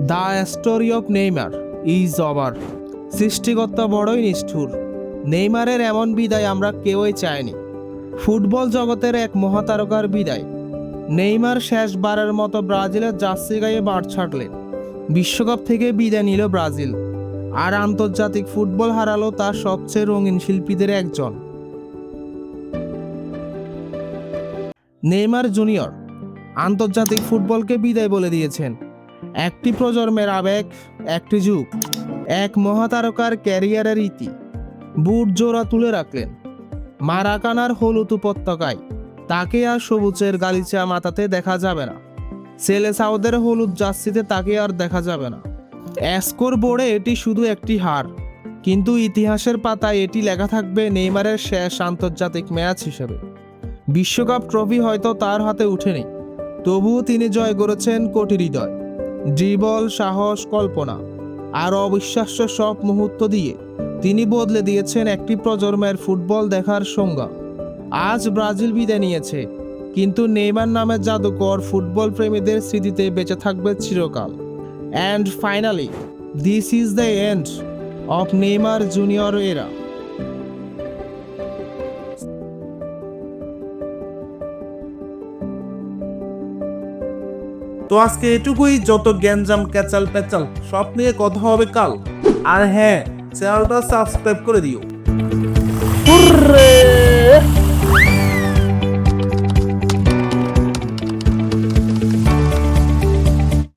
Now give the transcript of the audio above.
The story of Neymar is over. সৃষ্টিকর্তা বড়ই নিষ্ঠুর। নেইমারের এমন বিদায় আমরা কেউই চাইনি। ফুটবল জগতের এক মহাতারকার বিদায়। নেইমার শেষবারের মতো ব্রাজিলের জার্সি গায়ে মাঠ ছাড়লেন। বিশ্বকাপ থেকে বিদায় নিল ব্রাজিল, আর আন্তর্জাতিক ফুটবল হারালো তার সবচেয়ে রঙিন শিল্পীদের একজন। নেইমার জুনিয়র আন্তর্জাতিক ফুটবলকে বিদায় বলে দিয়েছেন। একটি প্রজন্মের আবেগ, একটি যুগ, এক মহাতারকার ক্যারিয়ারের ইতি বুট জোড়া তুলে রাখলেন মারাকানার হলুদ উপত্যকায়। তাকে আর সবুজের গালিচা মাথাতে দেখা যাবে না। সেলে সাউদের হলুদ জার্সিতে তাকে আর দেখা যাবে না। স্কোর বোর্ডে এটি শুধু একটি হার, কিন্তু ইতিহাসের পাতায় এটি লেখা থাকবে নেইমারের শেষ আন্তর্জাতিক ম্যাচ হিসেবে। বিশ্বকাপ ট্রফি হয়তো তার হাতে উঠেনি, তবুও তিনি জয় করেছেন কোটি হৃদয়। ড্রিবল, সাহস, কল্পনা আর অবিশ্বাস্য সব মুহূর্ত দিয়ে তিনি বদলে দিয়েছেন একটি প্রজন্মের ফুটবল দেখার সংজ্ঞা। আজ ব্রাজিল বিদায় নিয়েছে, কিন্তু নেইমার নামের জাদুকর ফুটবল প্রেমীদের স্মৃতিতে বেঁচে থাকবে চিরকাল। And finally, this is the end of Neymar junior এরা। তো আজকে এটুকুই। যত গ্যাঞ্জাম ক্যাচাল প্যাচাল সব নিয়ে কথা হবে কাল। আর হ্যাঁ, চ্যানেলটা সাবস্ক্রাইব করে দিও।